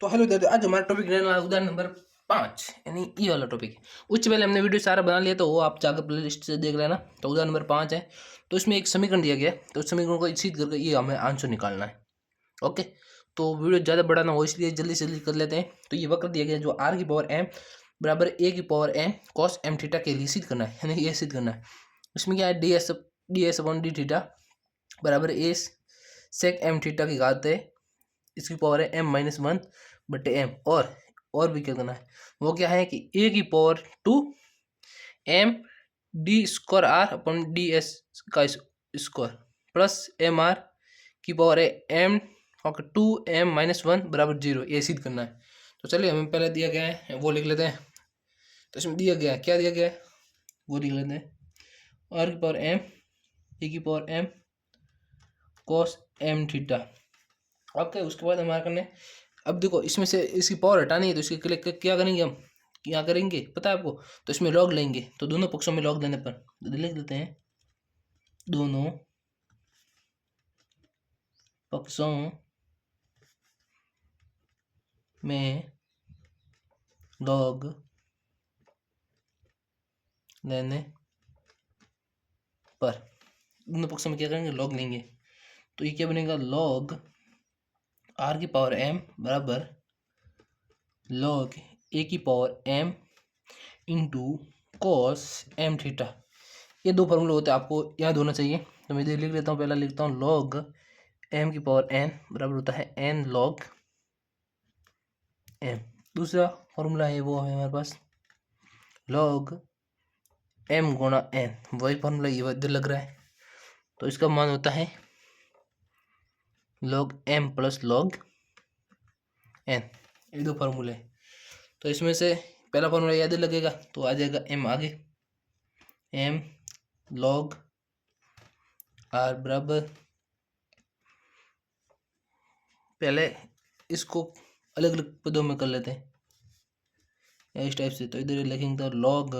तो हेलो दोस्तों, आज हमारा टॉपिक रहने वाला उदाहरण नंबर 5 यानी ये वाला टॉपिक है। उससे पहले हमने वीडियो सारा बना लिया, तो वो आप जाकर प्ले लिस्ट से देख लेना। तो उदाहरण नंबर 5 है, तो इसमें एक समीकरण दिया गया है, तो उस समीकरण को सिद्ध करके ये हमें आंसर निकालना है। ओके, तो वीडियो ज़्यादा बड़ा ना हो इसलिए जल्दी से जल्दी कर लेते हैं। तो ये वक्र दिया गया है जो आर की पावर एम बराबर ए की power M cos M theta के लिए सिद्ध करना है, यानी ये सिद्ध करना है। इसमें क्या है, D S upon D theta बराबर ए सेक एम थीटा की घात है, इसकी पावर है एम माइनस वन बटे एम। और भी क्या करना है, वो क्या है कि ए की power two M D square R upon D S का स्क्वायर प्लस एम आर की पावर है एम और टू एम माइनस वन बराबर जीरो, ये सिद्ध करना है। तो चलिए हमें पहले दिया गया है वो लिख लेते हैं। तो इसमें दिया गया है, क्या दिया गया है वो लिख लेते हैं। आर की पावर एम ए की power M cos M theta. Okay, उसके बाद हमारा करने, अब देखो इसमें से इसकी पावर हटानी है, तो इसके लिए क्या करेंगे हम, क्या करेंगे पता है आपको। तो इसमें लॉग लेंगे, तो दोनों पक्षों में लॉग लेने पर लिख देते हैं दोनों पक्षों में लॉग लेने पर, दोनों पक्षों में क्या करेंगे, लॉग लेंगे। तो ये क्या बनेगा, लॉग आर की पावर एम बराबर लॉग ए की power M into cos M theta. ये दो फॉर्मूले होते हैं, आपको याद होना चाहिए। तो मैं इधर लिख लेता हूँ, पहला लिखता हूँ लॉग एम की पावर एन बराबर होता है एन लॉग एम। दूसरा फॉर्मूला है वो है हमारे पास लॉग एम गुणा एन, वही फॉर्मूला ये इधर लग रहा है। तो इसका मान होता है log M plus log N, ये दो फार्मूले। तो इसमें से पहला फार्मूला याद लगेगा, तो आ जाएगा एम आगे, एम लॉग आर बराबर, पहले इसको अलग अलग पदों में कर लेते हैं इस टाइप से। तो इधर लिखेंगे तो लॉग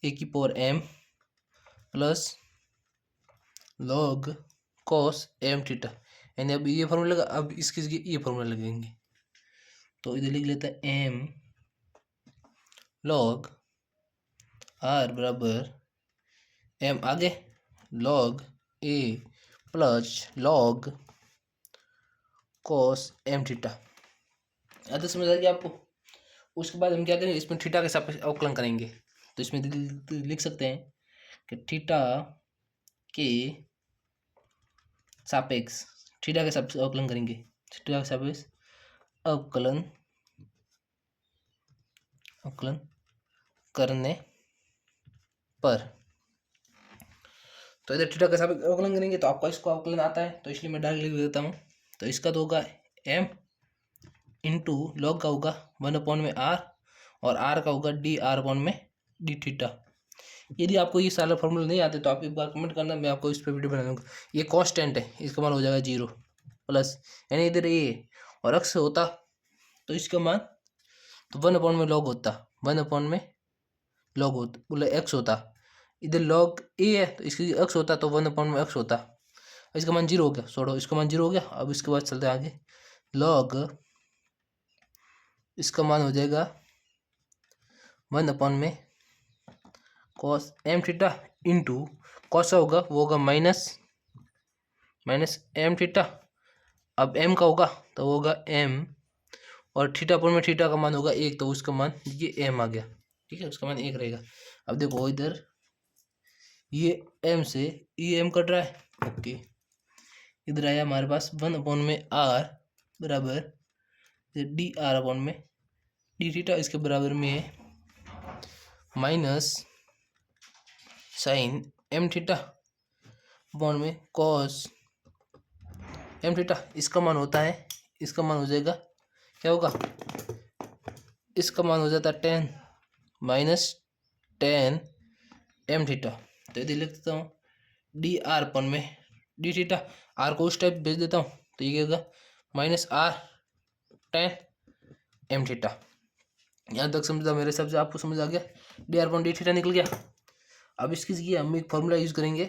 ए की power M plus log cos M theta, यानी अब ये फॉर्मूला लगा, अब इसकी ये फॉर्मूला लगेंगे। तो इधर लिख लेते हैं एम लॉग आर बराबर एम आगे log A plus log cos M theta. आधा समझ आ गया आपको। उसके बाद हम क्या करेंगे, इसमें थीटा के सापेक्ष अवकलन करेंगे। तो इसमें लिख सकते हैं कि थीटा के सापेक्ष अवकलन करेंगे, थीटा के सापेक्ष अवकलन करने पर। तो इधर थीटा के सापेक्ष अवकलन करेंगे, तो आपको इसको अवकलन आता है, तो इसलिए मैं डायरेक्ट लिख देता हूँ। तो इसका तो होगा एम इंटू लॉग का होगा वन अपॉन में आर, और आर का होगा डी आर अपॉन में डी थीटा। यदि आपको ये सारे फॉर्मूला नहीं आते तो आप एक बार कमेंट करना, मैं आपको इस पर वीडियो बना दूँगा। ये कांस्टेंट है, इसका मान हो जाएगा जीरो प्लस, यानी इधर ये और अक्स होता तो इसका मान तो वन अपॉन में लॉग होता, वन अपॉन में लॉग होता बोले एक्स होता। इधर लॉग ए है तो इसकी एक्स होता, तो वन अपॉन में एक्स होता। इसका मान जीरो हो गया, छोड़ो इसका मान जीरो हो गया। अब इसके बाद चलते हैं आगे, लॉग इसका मान हो जाएगा वन अपॉन में cos M theta into cos का होगा वो होगा माइनस एम थीटा। अब एम का होगा तो वो होगा एम, और थीटा पर में थीटा का मान होगा एक, तो उसका मान ये एम आ गया, ठीक है, उसका मान एक रहेगा। अब देखो इधर ये एम से ये एम कट रहा है, ओके। इधर आया हमारे पास वन अपॉन में आर बराबर डी आर अपॉन में डी थीटा, इसके बराबर में है minus sine M theta upon में कॉस एम थीटा। इसका मान होता है, इसका मान हो जाएगा, क्या होगा, इसका मान हो जाता है tan minus tan M theta. तो यदि लिख देता हूँ डी आर अपन में डी थीटा, आर को उस टाइप भेज देता हूँ, तो ये क्या होगा minus R tan M theta. यहाँ तक समझा मेरे हिसाब से, आपको समझ आ गया, D R upon D theta निकल गया। अब इसकी हम एक फार्मूला यूज़ करेंगे,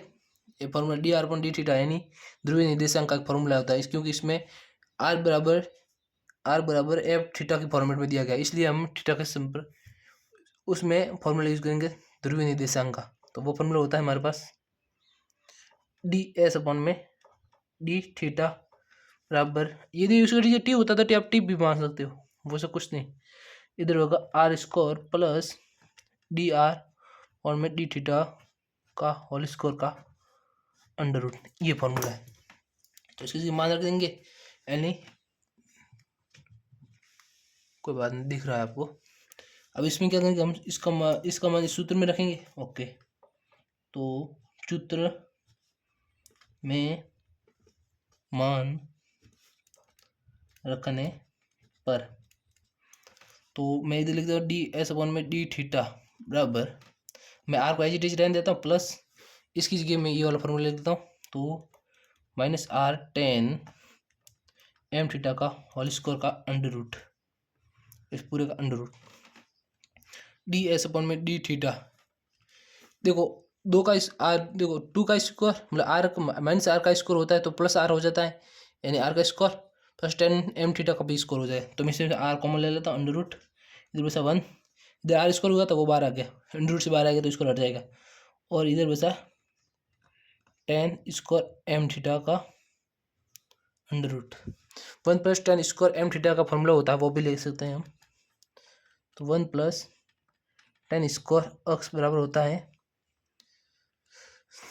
ये formula D R upon D theta यानी ध्रुवीय निर्देशांक का फार्मूला होता है, क्योंकि इसमें आर बराबर आर बराबर एफ थीटा के फॉर्मेट में दिया गया, इसलिए हम थीटा के सिंपल उसमें फॉर्मूला यूज करेंगे ध्रुवीय निर्देशांक का। तो वो फॉर्मूला होता है हमारे पास डी एस अपॉन में डी थीटा बराबर, यदि उसका टी टी होता तो आप टी भी मान सकते हो, वो सब कुछ नहीं, इधर होगा R square plus D R और में डी थीटा का होल स्क्वायर का अंडर रूट, ये फॉर्मूला है। तो इसकी मान रख देंगे, यानी कोई बात नहीं, दिख रहा है आपको। अब इसमें क्या करेंगे, हम इसका मान इस सूत्र में रखेंगे। ओके, तो सूत्र में मान रखने पर, तो मैं इधर लिख देता हूँ डी एस अपॉन में डी थीटा बराबर, मैं आर को एज इट इज रहने देता हूँ, प्लस इसकी जगह मैं ये वाला फॉर्मूला लिख देता हूँ, तो minus R tan M theta का होल स्क्वायर का अंडर रूट, इस पूरे का under root D S upon में डी थीटा। देखो दो का इस आर, देखो टू का स्क्वायर मतलब आर माइनस आर का स्क्वायर होता है तो प्लस आर हो जाता है, यानी आर का square plus tan M theta का भी स्क्वायर हो जाए। तो मैं इसमें आर कॉमन ले लेता हूँ, अंडर रूट इधर बचा वन, इधर आर स्क्वायर हुआ तो वो बाहर आ गया, अंडर रूट से बाहर आ गया तो स्क्वायर हट जाएगा, और इधर बचा टेन स्क्वायर एम थीटा का under root, one plus tan square M theta का फॉर्मूला होता है, वो भी ले सकते हैं हम। तो one plus tan square X बराबर होता है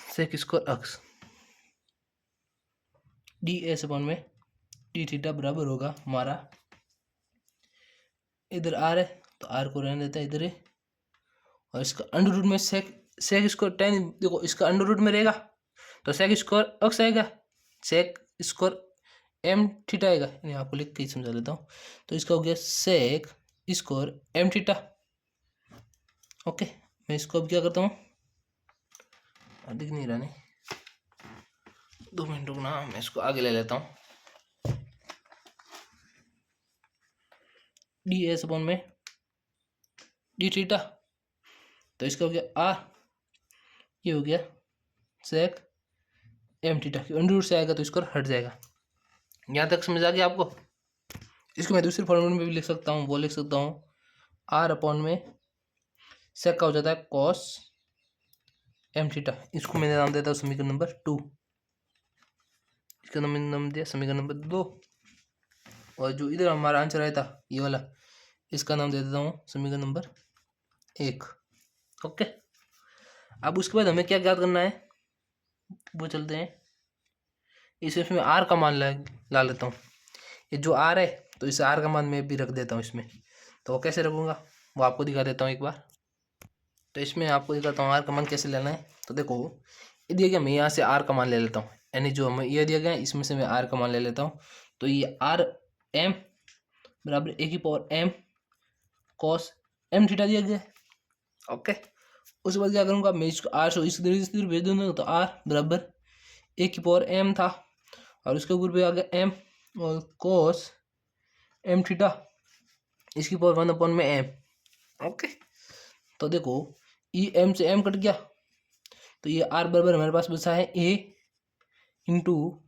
sec square X, D S upon में डी थीटा बराबर होगा हमारा, इधर आर है तो आर को रहने देता है इधर है, और इसका अंडर रूट में सेक स्क्वायर टेन, देखो इसका अंडर रूट में रहेगा तो सेक स्क्वायर एक्स आएगा, सेक स्क्वायर एम थीटा आएगा, यानी आपको लिख के ही समझा देता हूँ। तो इसका हो गया sec square M theta. Okay, मैं इसको अब क्या करता हूँ, दिख नहीं रहा, नहीं 2 मिनट रुकना, मैं इसको आगे ले लेता हूँ। डी एस अपॉन में डी थीटा, तो इसका हो गया आर, ये हो गया सेक एम थीटा, अंडर रूट से आएगा तो इसको हट जाएगा। यहाँ तक समझ आ गया आपको। इसको मैं दूसरे फॉर्मूले में भी लिख सकता हूँ, वो लिख सकता हूँ आर अपॉन में सेक का हो जाता है कॉस एम थीटा, इसको मैंने नाम देता हूँ समीकरण नंबर 2, इसका नाम दिया समीकरण नंबर 2, और जो इधर हमारा आंसर आया था ये वाला, इसका नाम दे देता हूँ समीकरण नंबर 1। ओके, अब उसके बाद हमें क्या याद करना है वो चलते हैं, इसमें आर का मान ला लेता हूँ, ये जो आर है तो इस आर का मान मैं भी रख देता हूँ इसमें, तो वो कैसे रखूँगा वो आपको दिखा देता हूँ एक बार। तो इसमें आपको दिखाता हूँ आर का मान कैसे लेना है। तो देखो ये दिया गया, मैं यहाँ से आर का मान ले लेता हूँ, यानी जो हमें ये दिया गया है इसमें से मैं आर का मान ले लेता हूँ। तो ये आर एम बराबर ए की power M cos M theta दिया गया है। ओके, उसके बाद क्या करूँगा, मैं इसको आर से इस तरह भेज दूँगा, तो आर बराबर ए की पावर एम था और उसके ऊपर भी आ गया एम और कॉस एम थीटा इसकी पावर वन अपॉन में एम। ओके, तो देखो ई एम से एम कट गया, तो ये आर बराबर हमारे पास बचा है ए इंटू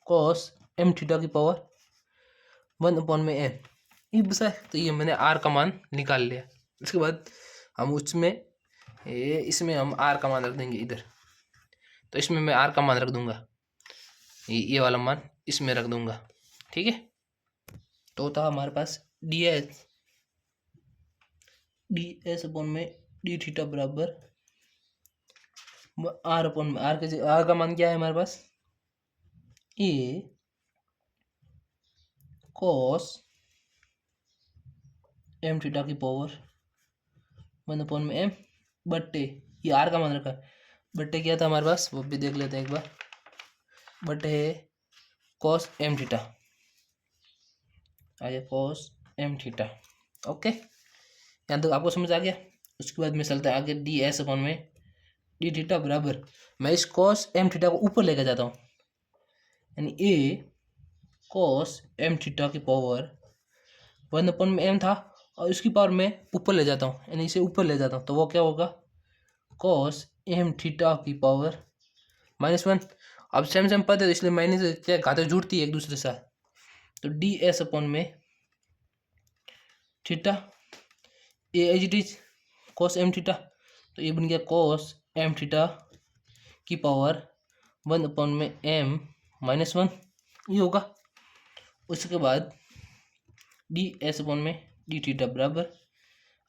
कॉस एम थीटा की पावर वन अपॉन में एम, ये बचा है। तो ये मैंने आर का मान निकाल लिया। इसके बाद हम उसमें इसमें हम आर का मान रख देंगे इधर, तो इसमें मैं आर का मान रख दूंगा, ये वाला मान इसमें रख दूंगा। ठीक है, तो था हमारे पास डी एस अपॉन में डी थीटा बराबर आर अपॉन में आर का मान क्या है हमारे पास, ए कॉस एम थीटा की पावर वन अपॉन में एम बट्टे, ये आर का मान रखा है, बट्टे क्या था हमारे पास वो भी देख लेते हैं एक बार, बट्टे है कॉस एम थीटा, आ गया कॉस एम थीटा। ओके, यहाँ तक आपको समझ आ गया। उसके बाद में चलता है आगे डी एस अपॉन में डी थीटा बराबर, मैं इस कॉस एम थीटा को ऊपर लेकर जाता हूँ, यानी ए कॉस एम थीटा की पावर वन अपॉन में एम था और इसकी पावर मैं ऊपर ले जाता हूँ, यानी इसे ऊपर ले जाता हूँ, तो वो क्या होगा कॉस एम थीटा की पावर माइनस वन। अब सेम पद है तो इसलिए माइनस क्या घातें जुड़ती है एक दूसरे से, तो डी एस अपॉन में theta, A as it is cos M theta, तो ये बन गया कॉस एम थीटा की पावर 1 में एम माइनस 1, ये होगा। उसके बाद डी एस अपॉन में डी थीटा बराबर,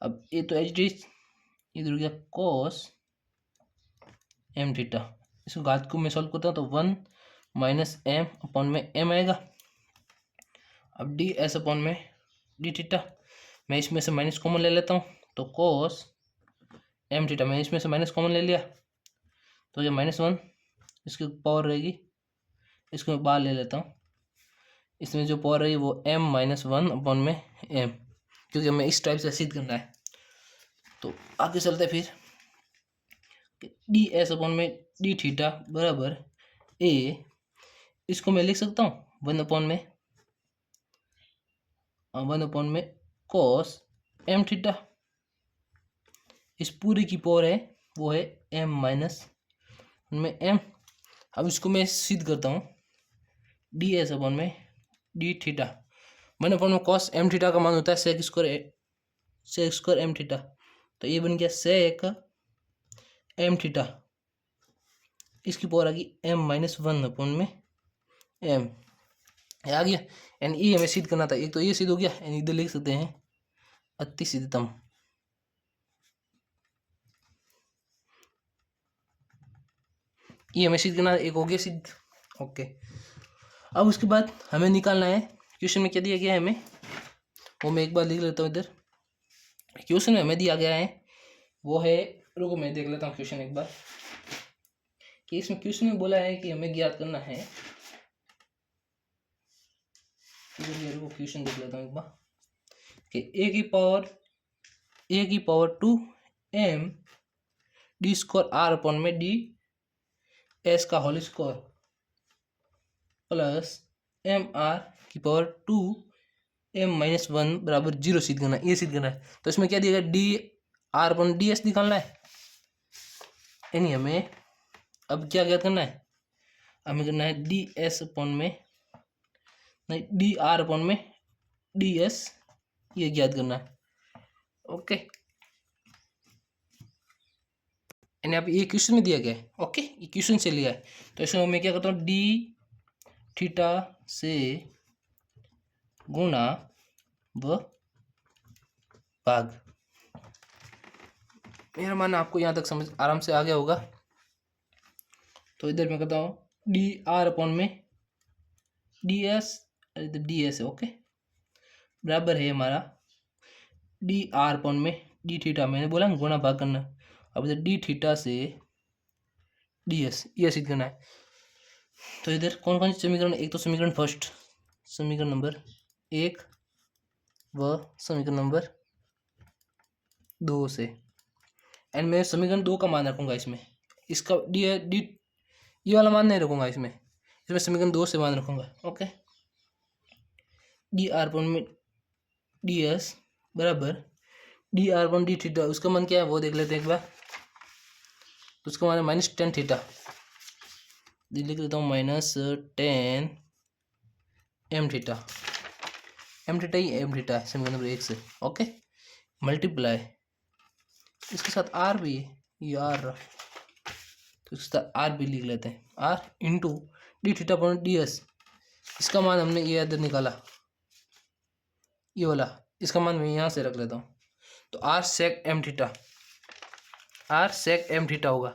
अब ए तो एच डी इधर हो गया कॉस एम थीटा, इसको घात को मैं सॉल्व करता हूँ तो 1 माइनस एम अपॉन में एम आएगा। अब डी एस अपॉन में डी थीटा, मैं इसमें से माइनस कॉमन ले लेता हूँ तो कॉस एम थीटा, मैं इसमें से माइनस कॉमन ले लिया तो ये -1, इसकी पावर रहेगी, इसको मैं बाहर ले लेता हूँ, इसमें जो पावर रहेगी वो m-1 अपॉन में m, क्योंकि हमें इस टाइप से सिद्ध करना है। तो आगे चलते फिर, डी एस अपॉन में डी थीटा बराबर ए, इसको मैं लिख सकता हूँ 1 अपॉन में कॉस एम थीटा, इस पूरी की पावर है वो है m-m। अब इसको मैं सिद्ध करता हूँ, डी एस अपॉन में D theta 1 cos M theta का मान होता है सेक स्क्वायर एम थीटा, तो ये बन गया सेक एम थीटा, इसकी पावर आ गई m-1 अपॉन में m, आ गया। यानी ये हमें सिद्ध करना था, एक तो ये सिद्ध हो गया, यानी इधर लिख सकते हैं अति सिद्धतम, ये हमें सिद्ध करना, एक हो गया सिद्ध। ओके, अब उसके बाद हमें निकालना है, क्वेश्चन में क्या दिया गया है हमें, वो मैं एक बार लिख लेता हूँ इधर। क्वेश्चन में हमें दिया गया है वो है, रुको मैं देख लेता हूँ क्वेश्चन एक बार, कि इसमें क्वेश्चन में बोला है कि हमें ज्ञात करना है, रुको क्वेश्चन देख लेता हूँ एक बार, कि ए की power 2m D square R upon में डी एस का whole square plus M R की पावर 2m-1 बराबर 0 सिद्ध करना है, ये सिद्ध करना है। तो इसमें क्या दिया गया, D R upon D S निकालना है, यानी हमें अब क्या ज्ञात करना है, हमें करना है डी एस अपॉन में, नहीं डी आर अपॉन में डी एस, ये ज्ञात करना है। ओके, यानी अब ये क्वेश्चन में दिया गया है, ओके, ये क्वेश्चन से लिया है, तो इसमें मैं क्या करता हूँ, डी थीटा से गुणा व भाग, मेरा मानना आपको यहाँ तक समझ आराम से आ गया होगा। तो इधर मैं करता हूँ डी आर अपॉन में डी एस, इधर डी एस है, ओके, बराबर है हमारा डी आर अपॉन में डी थीटा, मैंने बोला ना गुणा भाग करना, अब इधर डी थीटा से डी एस, ये सिद्ध करना है। तो इधर कौन कौन से समीकरण, एक तो समीकरण फर्स्ट, समीकरण नंबर 1 व समीकरण नंबर 2 से, एंड मैं समीकरण 2 का मान रखूँगा इसमें, इसका डी ये वाला मान नहीं रखूँगा इसमें समीकरण 2 से मान रखूँगा। ओके, डी आर अपॉन में डी एस बराबर D R upon D theta, उसका मान क्या है वो देख लेते हैं एक बार, तो उसका मान है -10 थीटा, लिख देता हूँ -10 एम थीटा, एम थीटा ही एम थीटा है समीकरण नंबर 1 से। ओके, मल्टीप्लाई इसके साथ आर भी है, ये आर रहा, तो इसके साथ आर भी लिख लेते हैं, R into D theta upon D S, इसका मान हमने ये इधर निकाला, ये वाला, इसका मान मैं यहाँ से रख लेता हूँ, तो R sec M theta, R sec M theta होगा।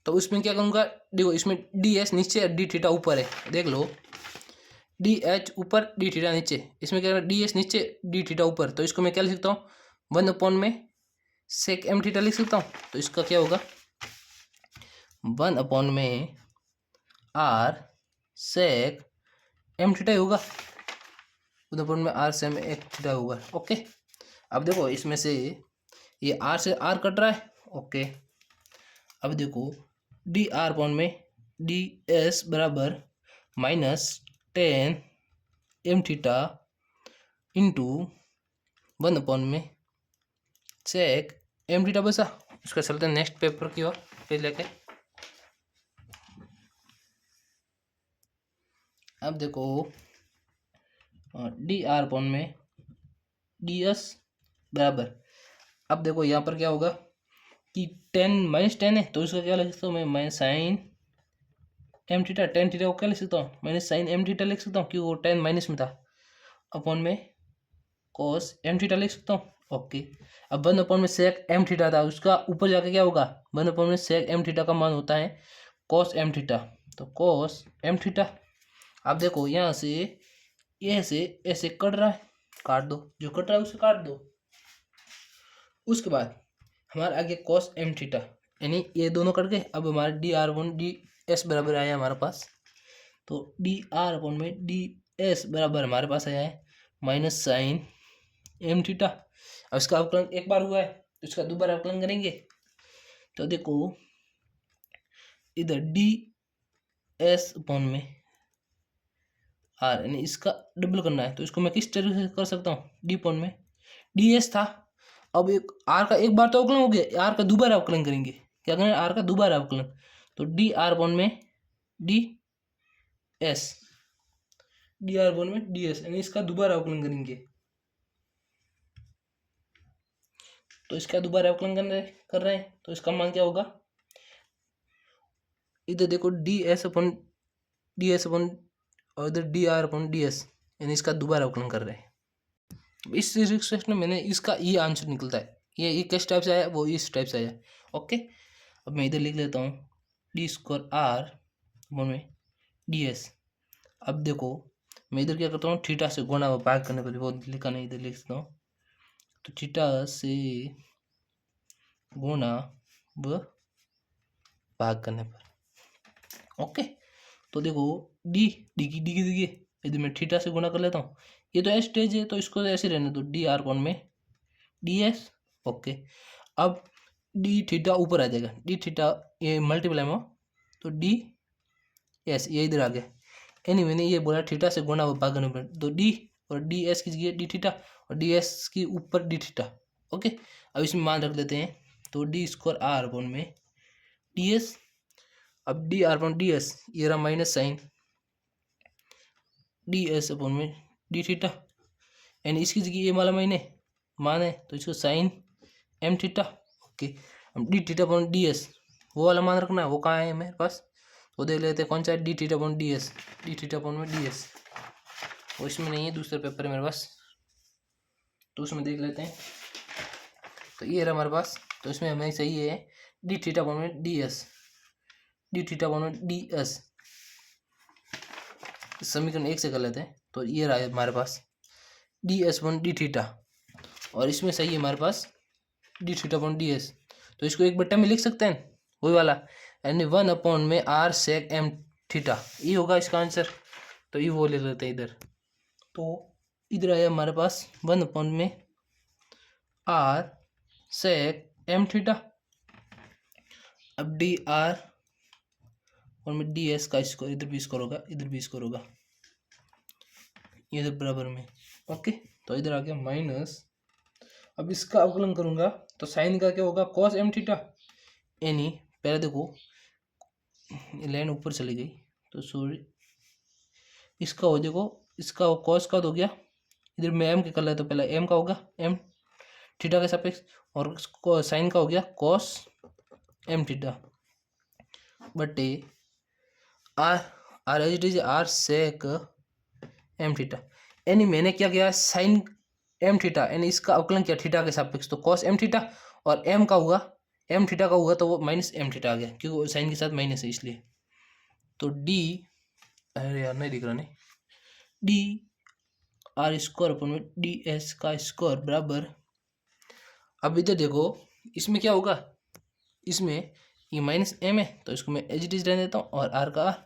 तो उसमें क्या करूँगा, देखो इसमें डी एस नीचे डी थीटा ऊपर है, देख लो, डी एच ऊपर डी थीटा नीचे, इसमें क्या डी एस नीचे डी थीटा ऊपर, तो इसको मैं क्या लिख सकता हूँ, 1 अपॉन में सेक एम थीटा लिख सकता हूँ। तो इसका क्या होगा, 1 अपॉन में आर सेक एम थीटा होगा, 1 अपॉन में आर सेम एक थीटा होगा। ओके, अब देखो इसमें से ये आर से आर कट रहा है। ओके, अब देखो डी आर अपॉन में डी एस बराबर -10 एम थीटा इंटू 1 अपॉन में सेक एम थीटा बसा। इसका चलते हैं नेक्स्ट पेपर की ओर फिर लेके, अब देखो डी आर अपॉन में डी एस बराबर, अब देखो यहाँ पर क्या होगा कि 10 -10 है, तो इसका क्या लिख सकता हूँ मैं, minus sine M theta, tan theta को क्या लिख सकता हूँ, माइनस साइन एम थीटा लिख सकता हूँ क्योंकि वो 10 माइनस में था, अपॉन में कॉस एम थीटा लिख सकता हूँ। ओके, अब 1 अपॉन में सेक एम थीटा था, उसका ऊपर जाके क्या होगा, 1 अपॉन में सेक एम थीटा का मान होता है कॉस एम थीटा, तो कॉस एम थीटा। अब देखो यहाँ से ऐसे ऐसे कट रहा है, काट दो, जो कट रहा है उसे काट दो। उसके बाद हमारा आगे कॉस एम थीटा, यानी ये दोनों कट गए। अब हमारे D R one D S बराबर आया हमारे पास, तो डी आर अपॉन में डी एस बराबर हमारे पास आया है माइनस साइन एम थीटा। अब इसका अवकलन एक बार हुआ है तो इसका दोबारा अवकलन करेंगे, तो देखो इधर डी एस अपॉन में आर, यानी इसका डबल करना है, तो इसको मैं किस तरह से कर सकता हूँ, डी अपॉन में डी एस था, अब एक आर का एक बार तो अवकलन हो गया, आर का दोबारा अवकलन करेंगे, क्या करें, आर का दोबारा अवकलन, तो डी आर अपॉन में D S, D R upon में डी एस, यानी इसका दोबारा अवकलन करेंगे, तो इसका दोबारा अवकलन कर रहे हैं, तो इसका मान क्या होगा, इधर देखो डी एस अपॉन और इधर D R upon D S, यानी इसका दोबारा अवकलन कर रहे हैं। इस रिक्वेस्ट में मैंने इसका ये आंसर निकलता है, ये किस टाइप से आया, वो इस टाइप से आया। ओके, अब मैं इधर लिख लेता हूँ डी स्क्वायर आर अपॉन में डी एस। अब देखो मैं इधर क्या करता हूँ, थीटा से गुणा व भाग करने पर, वो लिखा नहीं, इधर लिख सकता हूँ, तो थीटा से गुणा व भाग करने पर। ओके, तो देखो डी डी की इधर मैं थीटा से गुणा कर लेता हूँ, ये तो एस स्टेज है तो इसको ऐसे रहने दो, डी आर कौन में डी एस। ओके, अब डी थीटा ऊपर आ जाएगा, डी थीटा ये मल्टीप्लाई में, तो डी एस ये इधर आ गया, यानी मैंने ये बोला थीटा से गुणा व भाग करने पर, तो डी और डी एस की जगह डी थीटा और डी एस की ऊपर डी थीटा। ओके, अब इसमें मान रख देते हैं, तो डी स्क्वायर आर अपॉन में डी एस, अब D R upon D S ये रहा minus sine D S upon में डी थीटा, यानी इसकी जगह ये वाला मान है तो इसको साइन एम थीटा। ओके, अब D theta upon D S वो वाला मान रखना है, वो कहाँ है मेरे पास, तो देख लेते हैं कौन सा है, D theta upon D S, D theta upon में डी एस, वो इसमें नहीं है, दूसरे पेपर है मेरे पास, तो उसमें देख लेते हैं, तो ये रहा हमारे पास, तो इसमें हमें सही है डी थीटा अपॉन में D S, D theta upon में डी एस, समीकरण 1 से कर लेते हैं, तो ये रहा हमारे पास D S one D theta, और इसमें सही है हमारे पास D theta upon D S, तो इसको एक बट्टा में लिख सकते हैं वही वाला, यानी 1 अपॉन में आर सेक एम थीटा, ये होगा इसका आंसर, तो ये वो ले लेते हैं इधर, तो इधर आया हमारे पास 1 अपॉन में आर सेक एम थीटा। अब डी आर और में डी एस का स्क्वायर, इधर भी स्क्वायर होगा, इधर भी स्क्वायर होगा, इधर बराबर में। ओके, तो इधर आ गया माइनस, अब इसका अवकलन करूंगा तो साइन का क्या होगा, कॉस एम थीटा, यानी पहले देखो लाइन ऊपर चली गई, तो सॉरी इसका हो, देखो इसका कॉस का तो हो गया, इधर में एम के कर लेते, तो पहले एम का होगा एम थीटा के सापेक्ष, और साइन का हो गया कॉस एम थीटा बटे R, R H D R sec M theta, यानी मैंने क्या किया, साइन एम थीटा, यानी इसका अवकलन किया थीटा के सापेक्ष, तो कॉस एम थीटा, और एम का हुआ एम थीटा का हुआ तो वो माइनस एम थीटा आ गया, क्योंकि साइन के साथ माइनस है इसलिए, तो डी, अरे यार नहीं दिख रहा, नहीं, डी आर स्क्वायर अपन में डी एस का स्क्वायर बराबर, अब इधर देखो इसमें क्या होगा, इसमें ये माइनस एम है तो इसको मैं एच डी रहने देता हूँ, और आर का आर,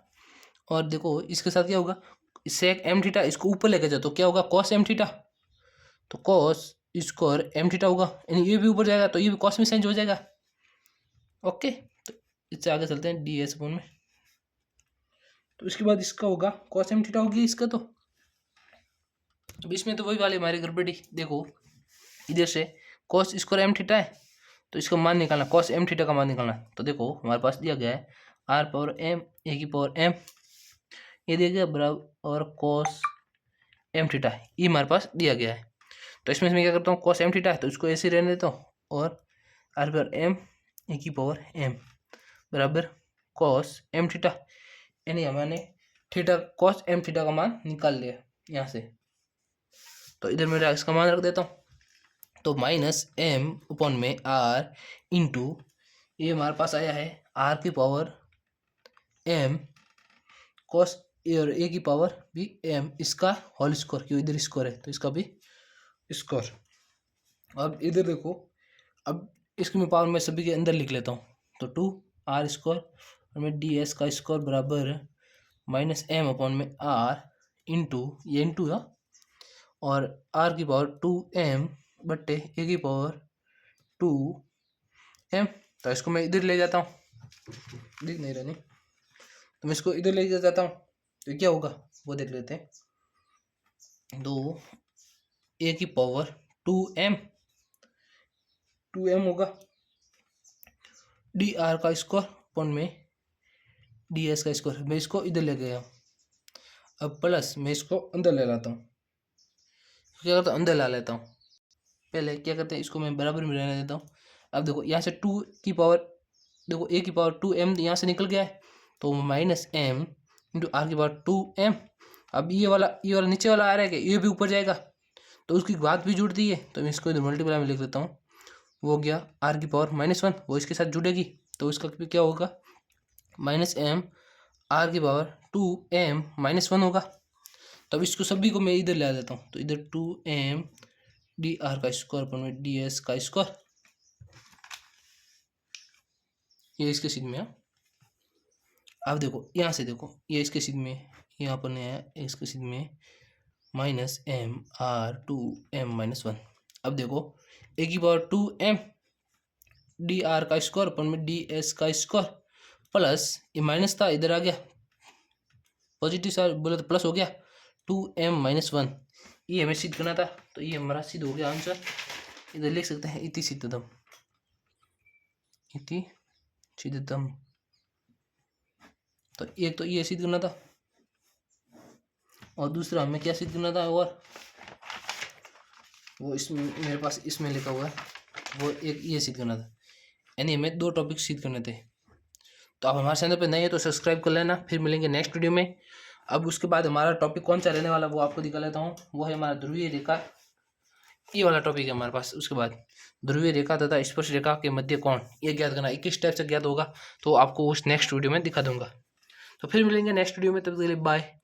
और देखो इसके साथ क्या होगा, सेक एम थीटा इसको ऊपर लेके जाओ तो क्या होगा, कॉस एम थीटा, तो कॉस स्क्वायर एम थीटा होगा, यानी ये भी ऊपर जाएगा तो ये भी कॉस में चेंज हो जाएगा। ओके, तो इससे आगे चलते हैं डी एस अपन में, तो इसके बाद इसका होगा कॉस एम थीटा होगी इसका, तो अब इसमें तो वही वाली हमारी गड़बड़ी, देखो इधर से कॉस स्क्वायर एम थीटा है तो इसका मान निकालना, कॉस एम थीटा का मान निकालना, तो देखो हमारे पास दिया गया है आर पावर एम ए की पावर एम, ये दिया गया बराबर, और कॉस एम थीटा ये हमारे पास दिया गया है, तो इसमें मैं क्या करता हूँ, cos m थीटा है तो इसको ऐसे रहने देता हूँ, और r पर m e की पावर m बराबर cos m थीटा, यानी हमने थीटा cos m थीटा का मान निकाल लिया यहाँ से। तो इधर मेरा इसका मान रख देता हूँ, तो माइनस m अपॉन में r इंटू ये हमारे पास आया है r की पावर m cos और a की पावर भी m, इसका होल स्क्वायर, क्यों इधर स्क्वायर है तो इसका भी स्क्वायर। अब इधर देखो, अब इसकी मैं पावर में सभी के अंदर लिख लेता हूँ, तो 2r स्क्वायर और में ds का स्क्वायर बराबर माइनस m अपॉन में r इंटू ये इंटू है और r की पावर 2m बट्टे a की पावर 2m। तो इसको मैं इधर ले जाता हूँ, दिख नहीं रहा नहीं, तो मैं इसको इधर ले जाता हूँ तो क्या होगा वो देख लेते हैं। तो a की पावर 2m होगा, dr का स्क्वायर अपॉन में ds का स्क्वायर, मैं इसको इधर ले गया। अब प्लस मैं इसको अंदर ले लाता हूँ, क्या करता हूँ अंदर ला लेता हूँ, पहले क्या करते हैं इसको मैं बराबर में रहने देता हूँ। अब देखो यहाँ से 2 की पावर, देखो a की पावर 2m यहाँ से निकल गया है, तो माइनस m इंटू आर की पावर 2m। अब ये वाला नीचे वाला आ रहा है कि ये भी ऊपर जाएगा तो उसकी बात भी जुड़ती है, तो मैं इसको इधर मल्टीप्लाई में लिख देता हूँ, वो हो गया आर की पावर -1, वो इसके साथ जुड़ेगी तो इसका भी क्या होगा -m आर की पावर 2m -1 होगा। तब इसको सभी को मैं इधर ले देता हूँ, तो इधर 2m dr का स्क्वायर पर में ds का स्क्वायर, ये इसके सीध में है। अब देखो यहाँ से देखो ये इसके सीध में, यहाँ पर नया है इसके सीध में -m r 2m -1। अब देखो a की पावर 2m dr का स्क्वायर पर में ds का स्क्वायर प्लस ये माइनस था इधर आ गया, पॉजिटिव सा बोले तो प्लस हो गया 2m -1, ये हमें सिद्ध करना था, तो ये हमारा सिद्ध हो गया आंसर। इधर लिख सकते हैं इति सिद्धम, इति सिद्धम। तो एक तो ये सिद्ध करना था और दूसरा हमें क्या सिद्ध करना था, और वो इसमें मेरे पास इसमें लिखा हुआ है, वो एक ये सिद्ध करना था, यानी हमें 2 टॉपिक सिद्ध करने थे। तो आप हमारे चैनल पर नए हैं तो सब्सक्राइब कर लेना, फिर मिलेंगे नेक्स्ट वीडियो में। अब उसके बाद हमारा टॉपिक कौन सा रहने वाला वो आपको दिखा लेता हूँ, वो है हमारा ध्रुवीय रेखा, ये वाला टॉपिक है हमारे पास। उसके बाद ध्रुवीय रेखा तथा स्पर्श रेखा के मध्य कोण, ये ज्ञात करना 21 टाइप से ज्ञात होगा, तो आपको उस नेक्स्ट वीडियो में दिखा दूंगा। तो फिर मिलेंगे नेक्स्ट वीडियो में, तब तक के लिए बाय।